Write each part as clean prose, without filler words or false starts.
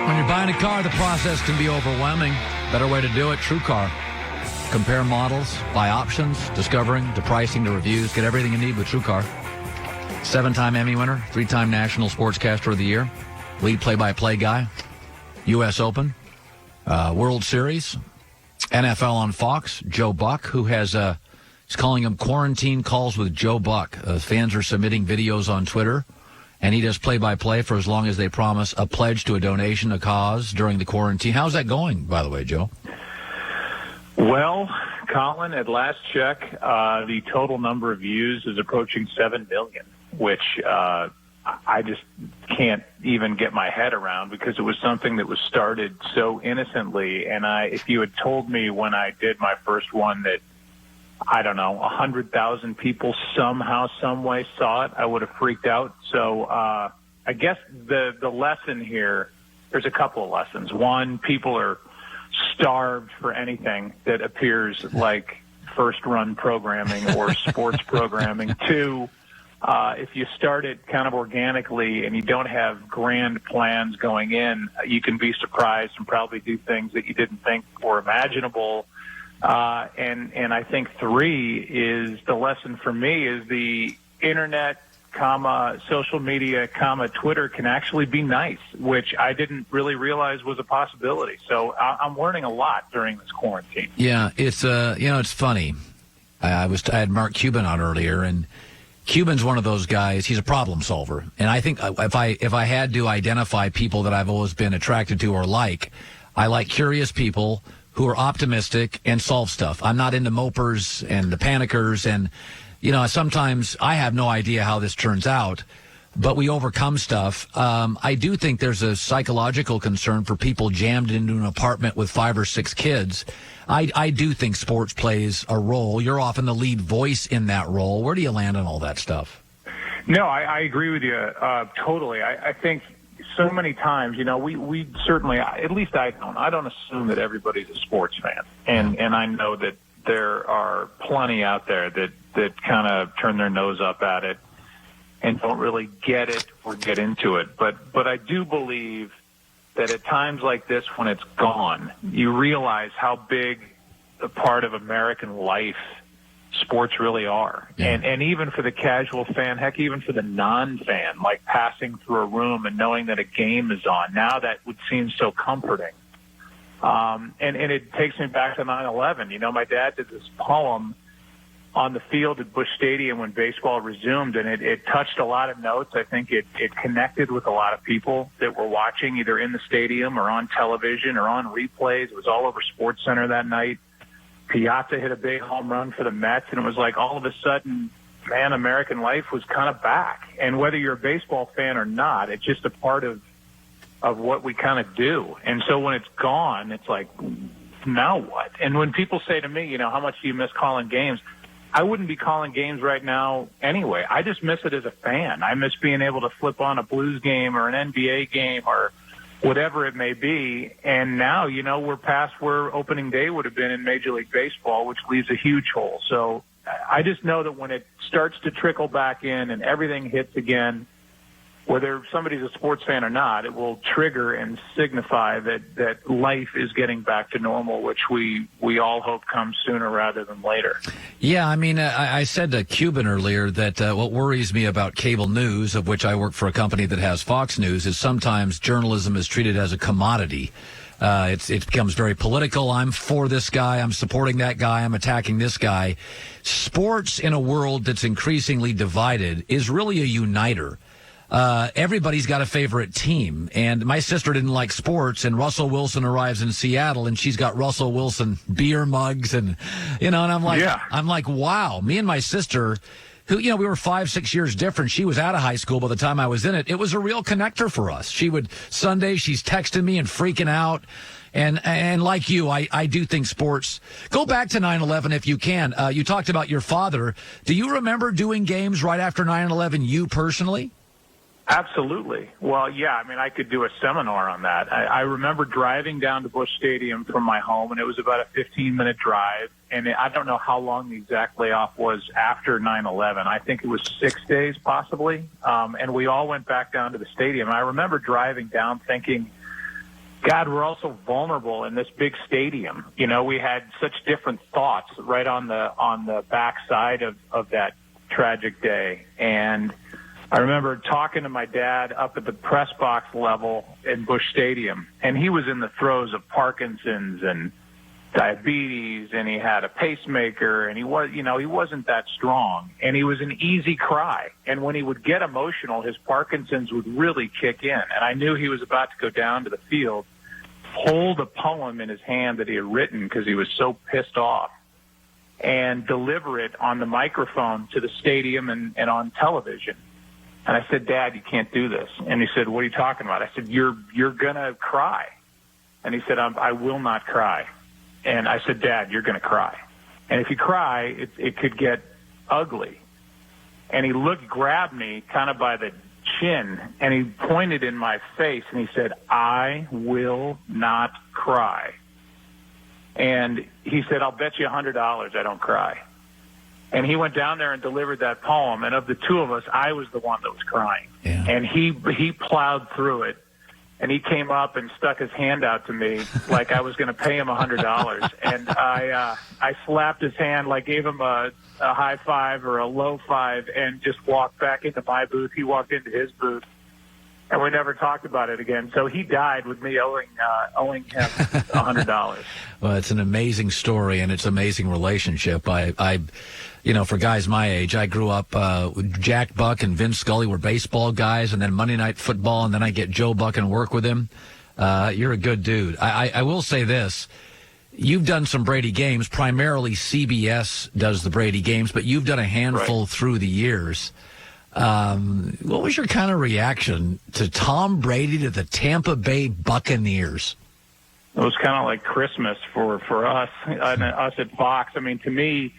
When you're buying a car, the process can be overwhelming. Better way to do it, TrueCar. Compare models, buy options, discovering, to pricing, to reviews. Get everything you need with TrueCar. 7-time Emmy winner, 3-time National Sportscaster of the Year, lead play-by-play guy, U.S. Open, World Series, NFL on Fox, Joe Buck, who has, he's calling them quarantine calls with Joe Buck. Fans are submitting videos on Twitter, and he does play-by-play for as long as they promise a pledge to a donation, a cause during the quarantine. How's that going, by the way, Joe? Well, Colin, at last check, the total number of views is approaching 7 million, which I just can't even get my head around because it was something that was started so innocently. And if you had told me when I did my first one that, I don't know, 100,000 people somehow, some way saw it, I would have freaked out. So I guess the lesson here, there's a couple of lessons. One, people are starved for anything that appears like first-run programming or sports programming. Two, if you start it kind of organically and you don't have grand plans going in, you can be surprised and probably do things that you didn't think were imaginable. And I think three is the lesson for me is the internet, social media, Twitter can actually be nice, which I didn't really realize was a possibility. So I'm learning a lot during this quarantine. Yeah, it's it's funny. I had Mark Cuban on earlier, and Cuban's one of those guys. He's a problem solver, and I think if I had to identify people that I've always been attracted to or like, I like curious people who are optimistic and solve stuff. I'm not into mopers and the panickers, and sometimes I have no idea how this turns out, but we overcome stuff. I do think there's a psychological concern for people jammed into an apartment with 5 or 6 kids. I do think sports plays a role. You're often the lead voice in that role. Where do you land on all that stuff? No, I agree with you totally. I think so many times, we certainly, at least I don't assume that everybody's a sports fan. And I know that there are plenty out there that kind of turn their nose up at it and don't really get it or get into it. But I do believe that at times like this, when it's gone, you realize how big a part of American life sports really are. Yeah. And even for the casual fan, heck, even for the non-fan, like passing through a room and knowing that a game is on, now that would seem so comforting. And it takes me back to 9/11. My dad did this poem on the field at Busch Stadium when baseball resumed, and it touched a lot of notes. I think it connected with a lot of people that were watching either in the stadium or on television or on replays. It was all over SportsCenter that night. Piazza hit a big home run for the Mets, and it was like all of a sudden, man, American life was kind of back. And whether you're a baseball fan or not, it's just a part of what we kind of do. And so when it's gone, it's like, now what? And when people say to me, how much do you miss calling games? I wouldn't be calling games right now anyway. I just miss it as a fan. I miss being able to flip on a Blues game or an NBA game or whatever it may be. And now, we're past where opening day would have been in Major League Baseball, which leaves a huge hole. So I just know that when it starts to trickle back in and everything hits again, whether somebody's a sports fan or not, it will trigger and signify that life is getting back to normal, which we all hope comes sooner rather than later. Yeah, I mean, I said to Cuban earlier that what worries me about cable news, of which I work for a company that has Fox News, is sometimes journalism is treated as a commodity. It becomes very political. I'm for this guy. I'm supporting that guy. I'm attacking this guy. Sports in a world that's increasingly divided is really a uniter. Everybody's got a favorite team, and my sister didn't like sports, and Russell Wilson arrives in Seattle, and she's got Russell Wilson beer mugs, and and I'm like, wow. Me and my sister, who we were 5-6 years different. She was out of high school by the time I was in it. It was a real connector for us. Sunday she's texting me and freaking out. And like you, I do think sports. Go back to 9/11 if you can. You talked about your father. Do you remember doing games right after 9/11, you personally? Absolutely. Well, yeah, I mean, I could do a seminar on that. I remember driving down to Busch Stadium from my home, and it was about a 15-minute drive. And I don't know how long the exact layoff was after 9/11. I think it was 6 days, possibly. And we all went back down to the stadium. And I remember driving down thinking, God, we're also vulnerable in this big stadium. You know, we had such different thoughts right on the backside of that tragic day. And I remember talking to my dad up at the press box level in Busch Stadium, and he was in the throes of Parkinson's and diabetes, and he had a pacemaker, and he wasn't that strong, and he was an easy cry. And when he would get emotional, his Parkinson's would really kick in. And I knew he was about to go down to the field, hold a poem in his hand that he had written because he was so pissed off, and deliver it on the microphone to the stadium and on television. And I said, Dad, you can't do this. And he said, what are you talking about? I said, you're going to cry. And he said, I will not cry. And I said, Dad, you're going to cry. And if you cry, it could get ugly. And he grabbed me kind of by the chin, and he pointed in my face, and he said, I will not cry. And he said, I'll bet you $100 I don't cry. And he went down there and delivered that poem. And of the two of us, I was the one that was crying. Yeah. And he plowed through it. And he came up and stuck his hand out to me like I was going to pay him $100. And I slapped his hand, like gave him a high five or a low five, and just walked back into my booth. He walked into his booth, and we never talked about it again. So he died with me owing him $100. Well, it's an amazing story, and it's an amazing relationship. I for guys my age, I grew up Jack Buck and Vince Scully were baseball guys, and then Monday Night Football, and then I get Joe Buck and work with him. You're a good dude. I will say this. You've done some Brady games. Primarily CBS does the Brady games, but you've done a handful through the years. What was your kind of reaction to Tom Brady to the Tampa Bay Buccaneers? It was kind of like Christmas for us at Fox. I mean, to me,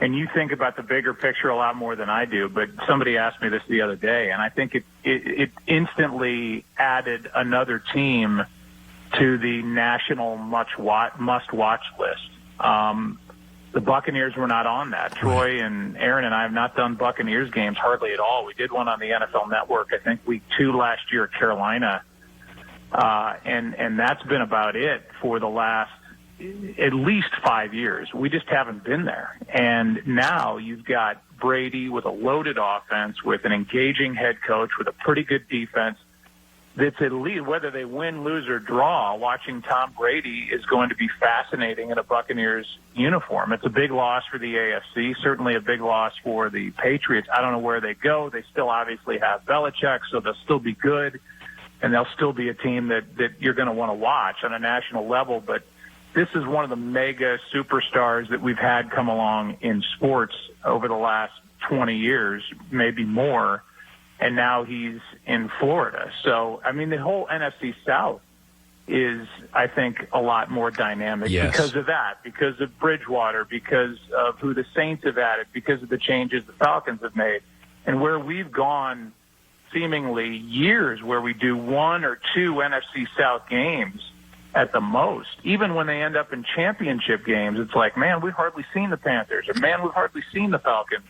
and you think about the bigger picture a lot more than I do, but somebody asked me this the other day, and I think it instantly added another team to the national must-watch list. The Buccaneers were not on that. Troy and Aaron and I have not done Buccaneers games hardly at all. We did one on the NFL Network, I think week 2 last year at Carolina, and that's been about it for the last at least 5 years. We just haven't been there. And now you've got Brady with a loaded offense, with an engaging head coach, with a pretty good defense. That's at least, whether they win, lose, or draw, watching Tom Brady is going to be fascinating in a Buccaneers uniform. It's a big loss for the AFC, certainly a big loss for the Patriots. I don't know where they go. They still obviously have Belichick, so they'll still be good, and they'll still be a team that you're going to want to watch on a national level. But this is one of the mega superstars that we've had come along in sports over the last 20 years, maybe more, and now he's in Florida. So, I mean, the whole NFC South is, I think, a lot more dynamic because of that, because of Bridgewater, because of who the Saints have added, because of the changes the Falcons have made, and where we've gone seemingly years where we do 1 or 2 NFC South games at the most. Even when they end up in championship games, it's like, man, we've hardly seen the Panthers, or man, we've hardly seen the Falcons.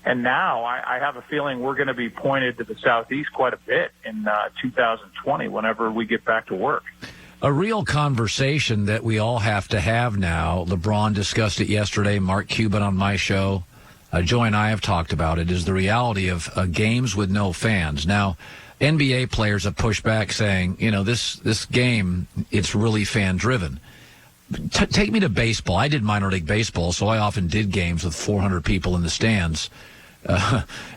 And now I have a feeling we're going to be pointed to the Southeast quite a bit in 2020 whenever we get back to work. A real conversation that we all have to have now. LeBron discussed it yesterday. Mark Cuban on my show. Joy and I have talked about it, is the reality of games with no fans. Now, NBA players have pushed back saying, this game, it's really fan-driven. Take me to baseball. I did minor league baseball, so I often did games with 400 people in the stands.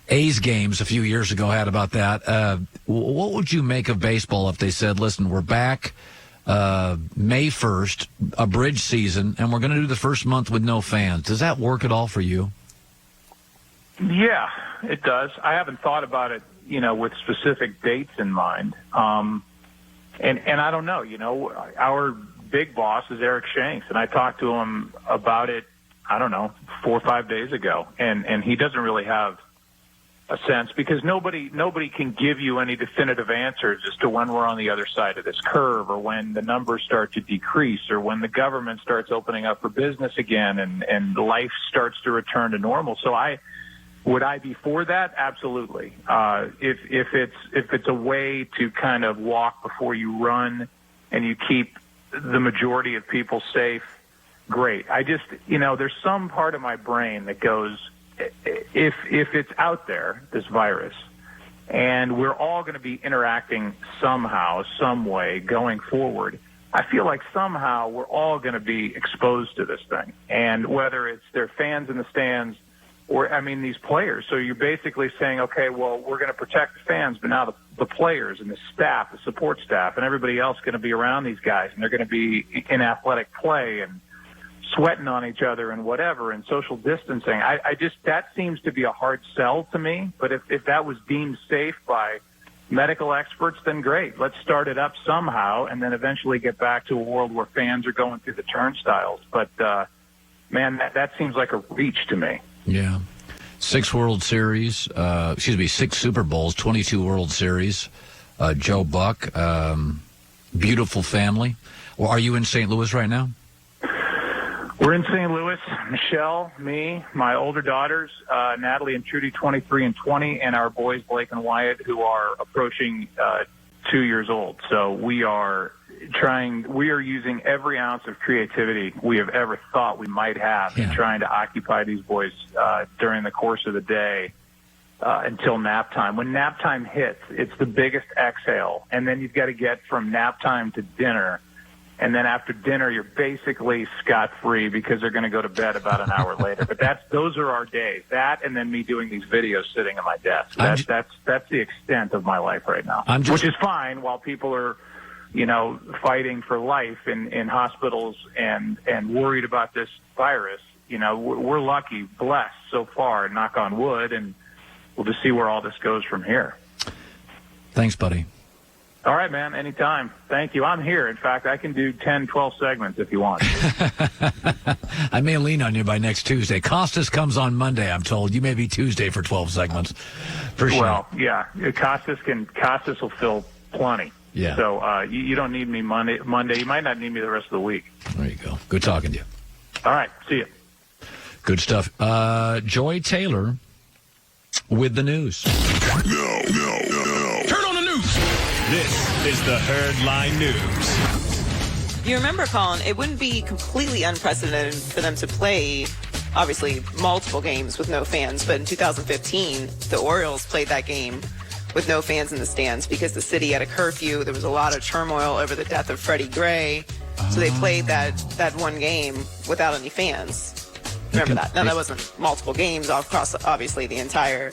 A's games a few years ago had about that. What would you make of baseball if they said, listen, we're back May 1st, a bridge season, and we're going to do the first month with no fans? Does that work at all for you? Yeah, it does. I haven't thought about it, with specific dates in mind. And I don't know, our big boss is Eric Shanks, and I talked to him about it, 4 or 5 days ago, and he doesn't really have a sense, because nobody can give you any definitive answers as to when we're on the other side of this curve, or when the numbers start to decrease, or when the government starts opening up for business again and life starts to return to normal. So would I be for that? Absolutely. If it's a way to kind of walk before you run and you keep the majority of people safe, great. I just, there's some part of my brain that goes, if it's out there, this virus, and we're all going to be interacting somehow, some way going forward, I feel like somehow we're all going to be exposed to this thing. And whether it's their fans in the stands or, these players. So you're basically saying, okay, well, we're going to protect the fans, but now the players and the staff, the support staff, and everybody else going to be around these guys, and they're going to be in athletic play and sweating on each other and whatever, and social distancing. I just, that seems to be a hard sell to me. But if that was deemed safe by medical experts, then great. Let's start it up somehow and then eventually get back to a world where fans are going through the turnstiles. But, man, that seems like a reach to me. Yeah. 6 World Series, 6 Super Bowls, 22 World Series. Joe Buck, beautiful family. Well, are you in St. Louis right now? We're in St. Louis. Michelle, me, my older daughters, Natalie and Trudy, 23 and 20, and our boys, Blake and Wyatt, who are approaching 2 years old. So we are using every ounce of creativity we have ever thought we might have in trying to occupy these boys during the course of the day until nap time. When nap time hits, it's the biggest exhale, and then you've got to get from nap time to dinner. And then after dinner, you're basically scot-free because they're going to go to bed about an hour later. But those are our days. That and then me doing these videos sitting at my desk. That's the extent of my life right now, which is fine while people are, fighting for life in hospitals and worried about this virus. We're lucky, blessed so far, knock on wood, and we'll just see where all this goes from here. Thanks, buddy. All right, man. Anytime. Thank you. I'm here. In fact, I can do 10, 12 segments if you want. I may lean on you by next Tuesday. Costas comes on Monday, I'm told. You may be Tuesday for 12 segments. For sure. Well, yeah. Costas will fill plenty. Yeah. So you don't need me Monday. You might not need me the rest of the week. There you go. Good talking to you. All right. See you. Good stuff. Joy Taylor with the news. No. Turn on the news. This is the Herdline News. You remember, Colin, it wouldn't be completely unprecedented for them to play, obviously, multiple games with no fans. But in 2015, the Orioles played that game with no fans in the stands because the city had a curfew. There was a lot of turmoil over the death of Freddie Gray. So they played that one game without any fans. Remember that? Now, that wasn't multiple games across, obviously, the entire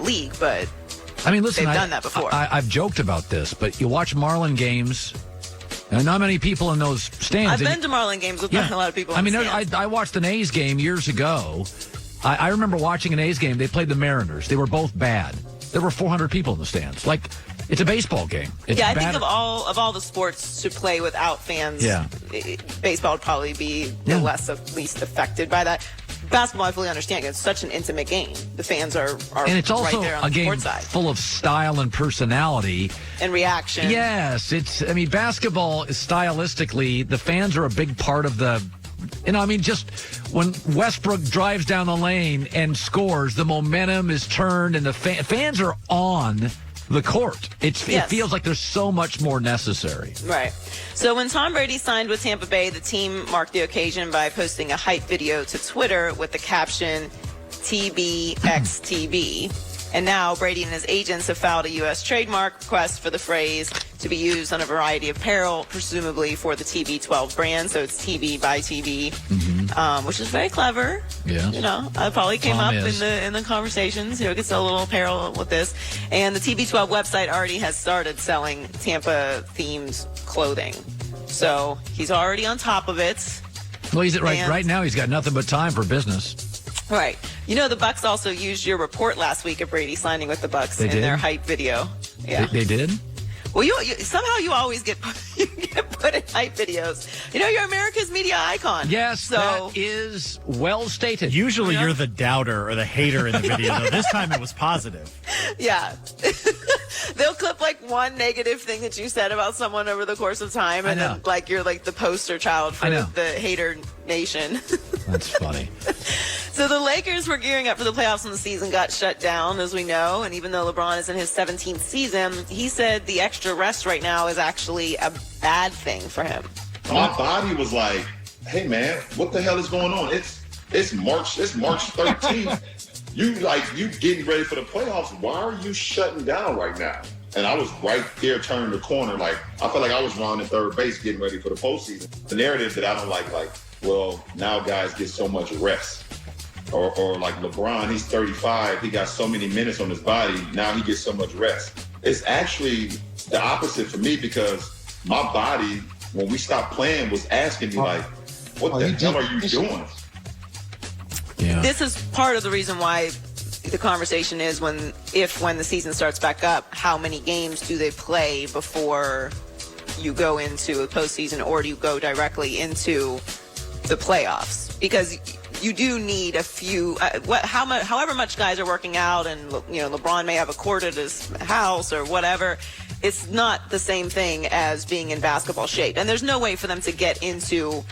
league, but listen, they've done that before. I've joked about this, but you watch Marlin games, and not many people in those stands. I've been to Marlin games with not a lot of people in the stands. I watched an A's game years ago. I remember watching an A's game. They played the Mariners. They were both bad. There were 400 people in the stands. Like, it's a baseball game. It's I think of all the sports to play without fans, baseball would probably be the least affected by that. Basketball, I fully understand. It's such an intimate game. The fans are and it's also right there on a the game court side. Full of style and personality and reaction. Yes, basketball is stylistically, the fans are a big part of the. Just when Westbrook drives down the lane and scores, the momentum is turned and the fans are on the court. It feels like there's so much more necessary. Right. So when Tom Brady signed with Tampa Bay, the team marked the occasion by posting a hype video to Twitter with the caption, TBXTB. And now Brady and his agents have filed a U.S. trademark request for the phrase to be used on a variety of apparel, presumably for the TB12 brand. So it's TB by TB, which is very clever. Yeah. I probably came Tom up is. in the conversations. We could sell a little apparel with this. And the TB12 website already has started selling Tampa-themed clothing. So he's already on top of it. Well, right now he's got nothing but time for business. Right. The Bucks also used your report last week of Brady signing with the Bucks their hype video. Yeah. They did? Well, you somehow you always get put in hype videos. You're America's media icon. Yes, that is well stated. Usually you're the doubter or the hater in the video, though. This time it was positive. Yeah. They'll clip like one negative thing that you said about someone over the course of time, and then like you're like the poster child for the hater nation. That's funny. So the Lakers were gearing up for the playoffs when the season got shut down, as we know. And even though LeBron is in his 17th season, he said the extra rest right now is actually a bad thing for him. My body was like, hey man, what the hell is going on? It's March 13th. You getting ready for the playoffs. Why are you shutting down right now? And I was right there turning the corner. Like, I felt like I was rounding third base getting ready for the postseason. The narrative that I don't like, well, now guys get so much rest. Or like LeBron, he's 35. He got so many minutes on his body. Now he gets so much rest. It's actually the opposite for me because my body, when we stopped playing, was asking me, like, what the hell are you doing? Yeah. This is part of the reason why the conversation is when the season starts back up, how many games do they play before you go into a postseason, or do you go directly into the playoffs? Because you do need a few, however much guys are working out, and LeBron may have a court at his house or whatever. It's not the same thing as being in basketball shape. And there's no way for them to get into,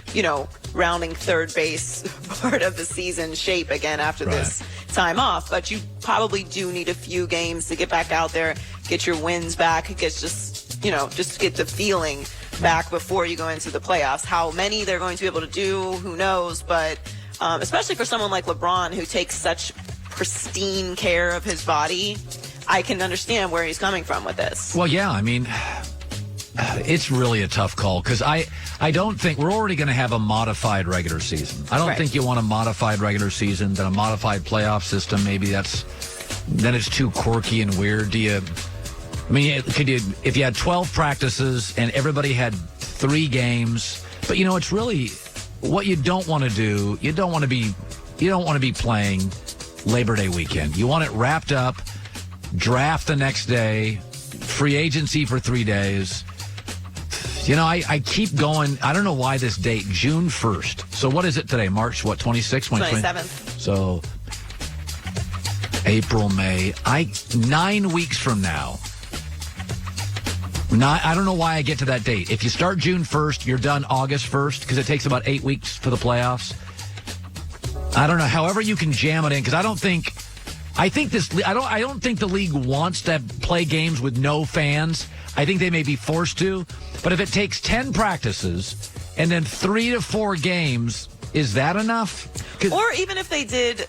rounding third base part of the season shape again after this time off. But you probably do need a few games to get back out there, get your wins back, just get the feeling back before you go into the playoffs. How many they're going to be able to do, who knows? But especially for someone like LeBron, who takes such pristine care of his body, I can understand where he's coming from with this. Well, yeah, I mean, it's really a tough call because I don't think we're already going to have a modified regular season. I don't think you want a modified regular season, then a modified playoff system. Maybe then it's too quirky and weird. If you had 12 practices and everybody had 3 games, but it's really what you don't want to do. You don't want to be playing Labor Day weekend. You want it wrapped up. Draft the next day, free agency for 3 days. I keep going. I don't know why this date, June 1st. So what is it today? March, 26th? 27th. So April, May. 9 weeks from now. I don't know why I get to that date. If you start June 1st, you're done August 1st because it takes about 8 weeks for the playoffs. I don't know. However you can jam it in, because I don't think the league wants to play games with no fans. I think they may be forced to. But if it takes 10 practices and then 3 to 4 games, is that enough? Or even if they did,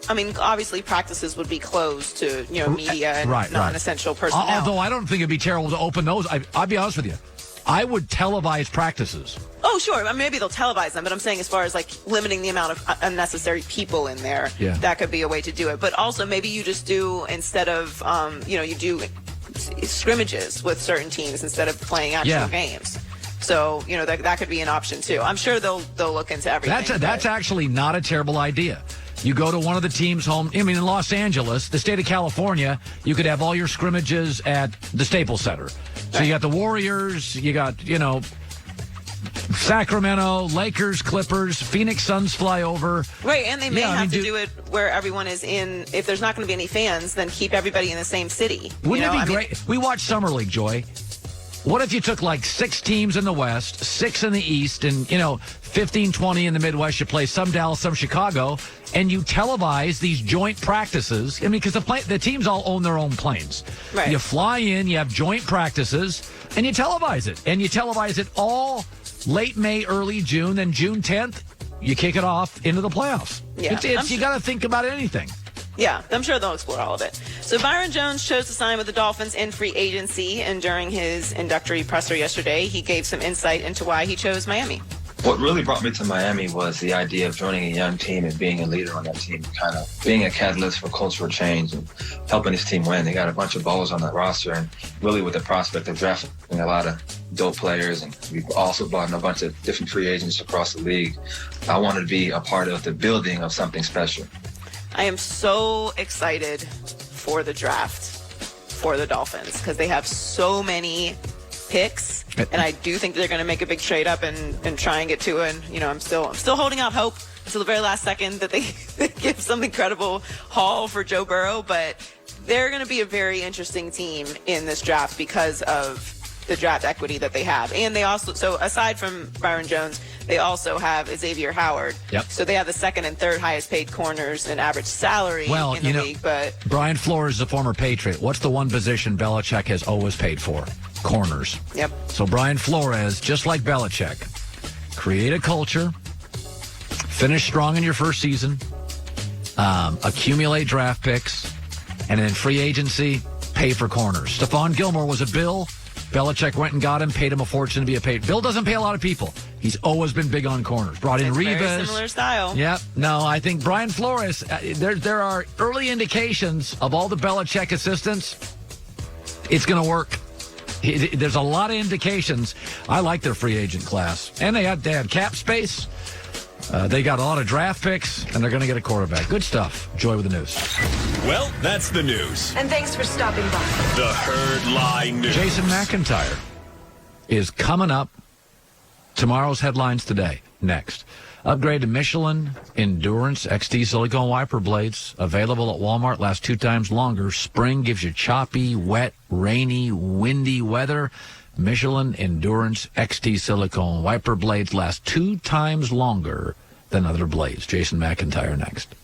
obviously practices would be closed to, media and non-essential personnel. Although I don't think it'd be terrible to open those. I'll be honest with you. I would televise practices. Oh, sure. Maybe they'll televise them, but I'm saying as far as limiting the amount of unnecessary people in there, that could be a way to do it. But also maybe you just do, instead of, you do scrimmages with certain teams instead of playing actual games. So, that could be an option too. I'm sure they'll look into everything. That's actually not a terrible idea. You go to one of the teams' home. In Los Angeles, the state of California, you could have all your scrimmages at the Staples Center. So you got the Warriors, you got, Sacramento, Lakers, Clippers, Phoenix Suns fly over. Right, and they may have to do it where everyone is in. If there's not going to be any fans, then keep everybody in the same city. Wouldn't it be great? We watch Summer League, Joy. What if you took 6 teams in the West, 6 in the East, and, 15, 20 in the Midwest? You play some Dallas, some Chicago, and you televise these joint practices. Because the teams all own their own planes. Right. You fly in, you have joint practices, and you televise it. And you televise it all late May, early June. Then June 10th, you kick it off into the playoffs. Yeah, you got to think about anything. Yeah, I'm sure they'll explore all of it. So Byron Jones chose to sign with the Dolphins in free agency, and during his introductory presser yesterday, he gave some insight into why he chose Miami. What really brought me to Miami was the idea of joining a young team and being a leader on that team, kind of being a catalyst for cultural change and helping his team win. They got a bunch of balls on that roster, and really with the prospect of drafting a lot of dope players, and we've also brought in a bunch of different free agents across the league. I wanted to be a part of the building of something special. I am so excited for the draft for the Dolphins because they have so many picks, and I do think they're going to make a big trade up and try and get to it. And I'm still holding out hope until the very last second that they give some incredible haul for Joe Burrow, but they're going to be a very interesting team in this draft because of the draft equity that they have. And they also, so aside from Byron Jones, they also have Xavier Howard. Yep. So they have the second and third highest paid corners in average salary in the league. But Brian Flores is a former Patriot. What's the one position Belichick has always paid for? Corners. Yep. So Brian Flores, just like Belichick, create a culture, finish strong in your first season, accumulate draft picks, and in free agency, pay for corners. Stephon Gilmore was a Bill. Belichick went and got him, paid him a fortune to be a paid. Bill doesn't pay a lot of people. He's always been big on corners. Brought in Revis. Very similar style. Yep. No, I think Brian Flores, there are early indications of all the Belichick assistants. It's going to work. There's a lot of indications. I like their free agent class. And they had cap space. They got a lot of draft picks, and they're going to get a quarterback. Good stuff. Joy with the news. Well, that's the news. And thanks for stopping by. The Herd Lie News. Jason McIntyre is coming up. Tomorrow's headlines today. Next. Upgraded Michelin Endurance XT silicone wiper blades. Available at Walmart. Last 2 times longer. Spring gives you choppy, wet, rainy, windy weather. Michelin Endurance XT silicone wiper blades last 2 times longer than other blades. Jason McIntyre next.